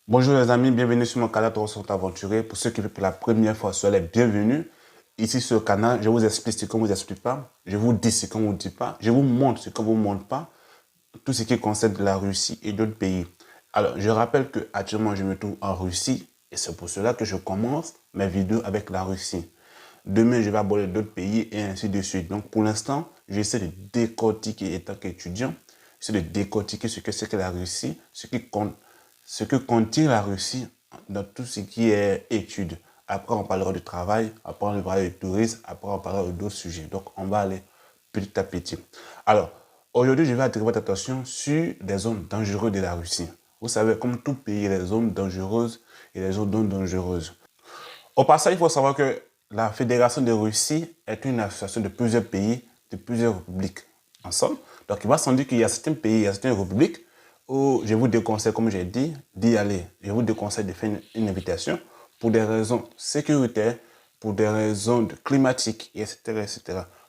Bonjour les amis, bienvenue sur mon canal Trop sont aventurés. Pour ceux qui viennent pour la première fois, soyez les bienvenus. Ici sur le canal, je vous explique ce qu'on ne vous explique pas. Je vous dis ce qu'on ne vous dit pas. Je vous montre ce qu'on ne vous montre pas. Tout ce qui concerne la Russie et d'autres pays. Alors, je rappelle que actuellement je me trouve en Russie et c'est pour cela que je commence mes vidéos avec la Russie. Demain, je vais aborder d'autres pays et ainsi de suite. Donc, pour l'instant, j'essaie de décortiquer, étant qu'étudiant, j'essaie de décortiquer ce que c'est que la Russie, ce que contient la Russie dans tout ce qui est études. Après, on parlera du travail, après, on parlera du tourisme, après, on parlera d'autres sujets. Donc, on va aller petit à petit. Alors, aujourd'hui, je vais attirer votre attention sur des zones dangereuses de la Russie. Vous savez, comme tout pays, il y a des zones dangereuses et des zones non dangereuses. Au passage, il faut savoir que la Fédération de Russie est une association de plusieurs pays, de plusieurs républiques ensemble. Donc, il va sans dire qu'il y a certains pays, il y a certaines républiques où je vous déconseille, comme j'ai dit, d'y aller. Je vous déconseille de faire une invitation pour des raisons sécuritaires, pour des raisons climatiques, etc., etc.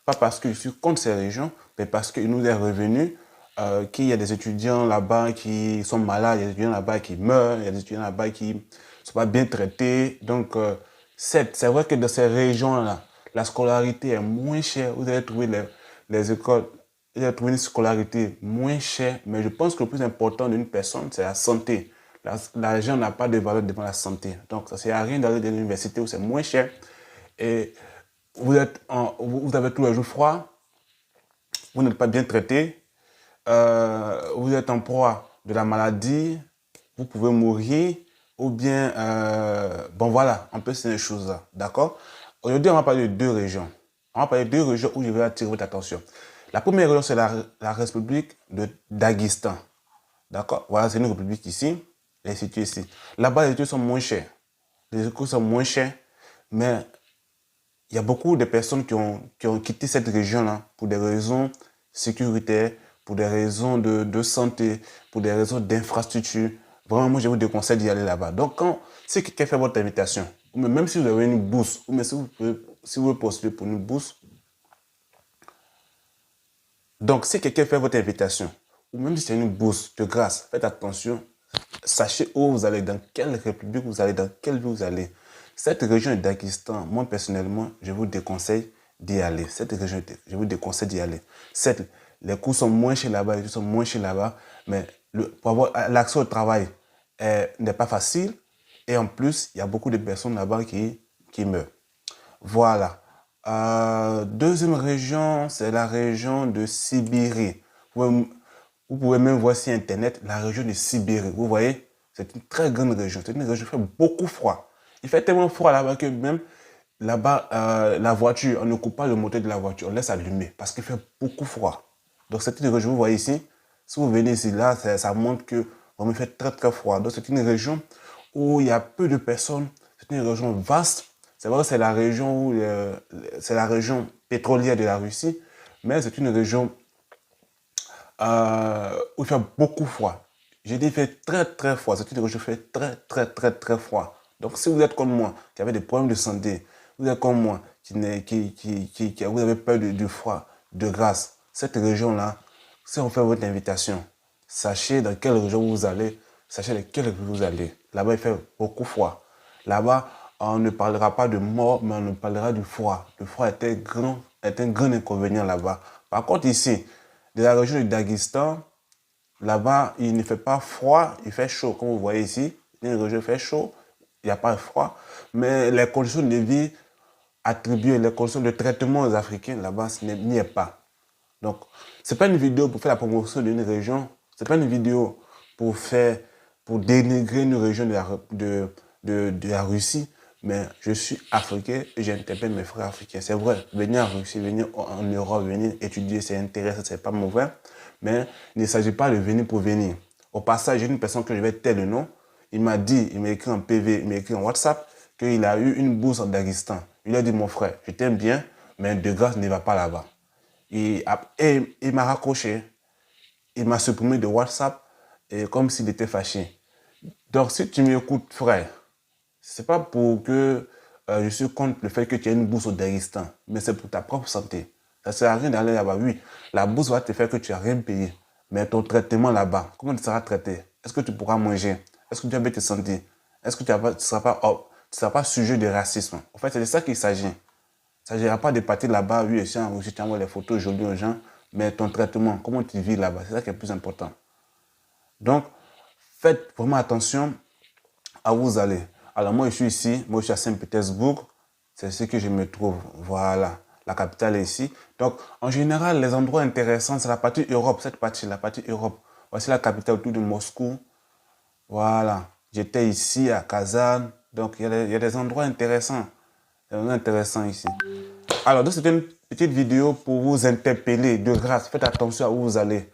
Pas parce que je suis contre ces régions, mais parce qu'il nous est revenu qu'il y a des étudiants là-bas qui sont malades, il y a des étudiants là-bas qui meurent, il y a des étudiants là-bas qui ne sont pas bien traités. Donc, c'est vrai que dans ces régions-là, la scolarité est moins chère. Vous allez trouver les écoles, vous allez trouver une scolarité moins chère. Mais je pense que le plus important d'une personne, c'est la santé. L'argent n'a pas de valeur devant la santé. Donc, ça ne sert à rien d'aller dans l'université où c'est moins cher. Et vous avez tous les jours froid, vous n'êtes pas bien traité, vous êtes en proie de la maladie, vous pouvez mourir, ou bien, bon voilà, un peu ces choses-là, d'accord? Aujourd'hui, on va parler de deux régions. On va parler de deux régions où je vais attirer votre attention. La première région, c'est la République de Daghestan, d'accord? Voilà, c'est une république ici, elle est située ici. Là-bas, les études sont moins chères. Les écoles sont moins chères, mais il y a beaucoup de personnes qui ont quitté cette région-là pour des raisons sécuritaires, pour des raisons de santé, pour des raisons d'infrastructure. Vraiment, moi, je vous déconseille d'y aller là-bas. Donc, si quelqu'un fait votre invitation, ou même si vous avez une bourse, ou même si vous pouvez postuler pour une bourse, donc si quelqu'un fait votre invitation, ou même si c'est une bourse de grâce, faites attention, sachez où vous allez, dans quelle république vous allez, dans quelle ville vous allez. Cette région de Daghestan, moi personnellement, je vous déconseille d'y aller. Cette région, je vous déconseille d'y aller. Certes, les coûts sont moins chers là-bas, les coûts sont moins chers là-bas, mais pour avoir l'accès au travail n'est pas facile. Et en plus, il y a beaucoup de personnes là-bas qui meurent. Voilà. Deuxième région, c'est la région de Sibérie. Vous pouvez même voir sur Internet la région de Sibérie. Vous voyez, c'est une très grande région. C'est une région qui fait beaucoup froid. Il fait tellement froid là-bas que même là-bas, la voiture, on ne coupe pas le moteur de la voiture, on laisse allumer parce qu'il fait beaucoup froid. Donc c'est une région, vous voyez ici, si vous venez ici, là, ça montre que on me fait très très froid. Donc c'est une région où il y a peu de personnes. C'est une région vaste. C'est vrai que c'est la région c'est la région pétrolière de la Russie, mais c'est une région où il fait beaucoup froid. J'ai dit il fait très très froid. C'est une région où il fait très très très très froid. Donc si vous êtes comme moi, qui avez des problèmes de santé, vous êtes comme moi, vous avez peur du froid, de grâce, cette région-là, si on fait votre invitation, sachez dans quelle région vous allez, sachez dans quelle région vous allez. Là-bas, il fait beaucoup froid. Là-bas, on ne parlera pas de mort, mais on parlera du froid. Le froid est un grand inconvénient là-bas. Par contre, ici, de la région du Daghestan, là-bas, il ne fait pas froid, il fait chaud. Comme vous voyez ici, une région fait chaud, il n'y a pas de froid. Mais les conditions de vie attribuées, les conditions de traitement aux Africains, là-bas, ce n'y est pas. Donc, ce n'est pas une vidéo pour faire la promotion d'une région. Ce n'est pas une vidéo pour dénigrer une région de la Russie. Mais je suis africain et j'interpelle mes frères africains. C'est vrai, venir en Russie, venir en Europe, venir étudier, c'est intéressant, c'est pas mauvais. Mais il ne s'agit pas de venir pour venir. Au passage, j'ai une personne que je vais taire le nom. Il m'a dit, il m'a écrit en PV, il m'a écrit en WhatsApp qu'il a eu une bourse en Daghestan. Il a dit, mon frère, je t'aime bien, mais de grâce, ne va pas là-bas. Et il m'a raccroché. Il m'a supprimé de WhatsApp et comme s'il était fâché. Donc, si tu m'écoutes, frère, c'est pas pour que je suis contre le fait que tu aies une bourse au Daghestan, mais c'est pour ta propre santé. Ça ne sert à rien d'aller là-bas. Oui, la bourse va te faire que tu n'as rien payé. Mais ton traitement là-bas, comment tu seras traité? Est-ce que tu pourras manger? Est-ce que tu vas bien te sentir? Est-ce que tu ne seras pas sujet de racisme? En fait, c'est de ça qu'il s'agit. Il ne s'agira pas de partir là-bas, oui, tu envoies les photos jolies aux gens, mais ton traitement, comment tu vis là-bas, c'est ça qui est le plus important. Donc, faites vraiment attention à où vous allez. Alors, moi, je suis ici, moi, je suis à Saint-Pétersbourg, c'est ce que je me trouve, voilà. La capitale est ici. Donc, en général, les endroits intéressants, c'est la partie Europe, cette partie, la partie Europe. Voici la capitale autour de Moscou. Voilà. J'étais ici à Kazan. Donc, il y a des endroits intéressants. Des endroits intéressants ici. Alors, donc, c'était une petite vidéo pour vous interpeller de grâce. Faites attention à où vous allez.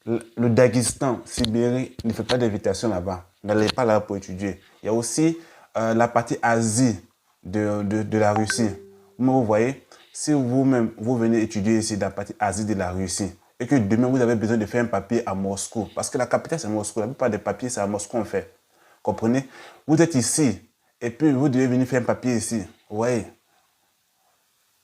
Le Daghestan, Sibérie, ne fait pas d'invitation là-bas. N'allez pas là pour étudier. Il y a aussi la partie Asie de la Russie. Vous voyez, si vous-même, vous venez étudier ici dans la partie Asie de la Russie et que demain, vous avez besoin de faire un papier à Moscou, parce que la capitale, c'est Moscou. La plupart des papiers, c'est à Moscou on fait. Comprenez? Vous êtes ici et puis vous devez venir faire un papier ici. Vous voyez?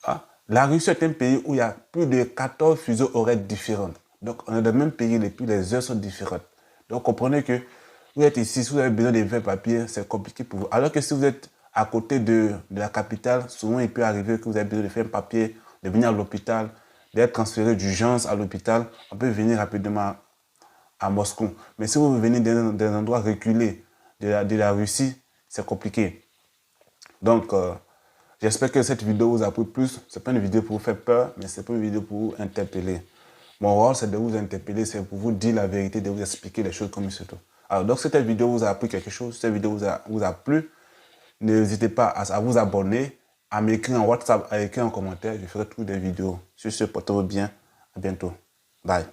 Ah, la Russie est un pays où il y a plus de 14 fuseaux horaires différents. Donc, on est dans le même pays, et puis les heures sont différentes. Donc, comprenez que vous êtes ici, si vous avez besoin de faire papier, c'est compliqué pour vous. Alors que si vous êtes à côté de la capitale, souvent il peut arriver que vous avez besoin de faire un papier, de venir à l'hôpital, d'être transféré d'urgence à l'hôpital. On peut venir rapidement à Moscou. Mais si vous venez dans des endroits reculés de la Russie, c'est compliqué. Donc, j'espère que cette vidéo vous a plu plus. Ce n'est pas une vidéo pour vous faire peur, mais c'est pas une vidéo pour vous interpeller. Mon rôle, c'est de vous interpeller, c'est pour vous dire la vérité, de vous expliquer les choses comme il se trouve. Alors, donc, si cette vidéo vous a appris quelque chose, si cette vidéo vous a plu, n'hésitez pas à vous abonner, à m'écrire en WhatsApp, à écrire en commentaire. Je ferai toutes des vidéos. Sur ce, portez-vous bien. À bientôt. Bye.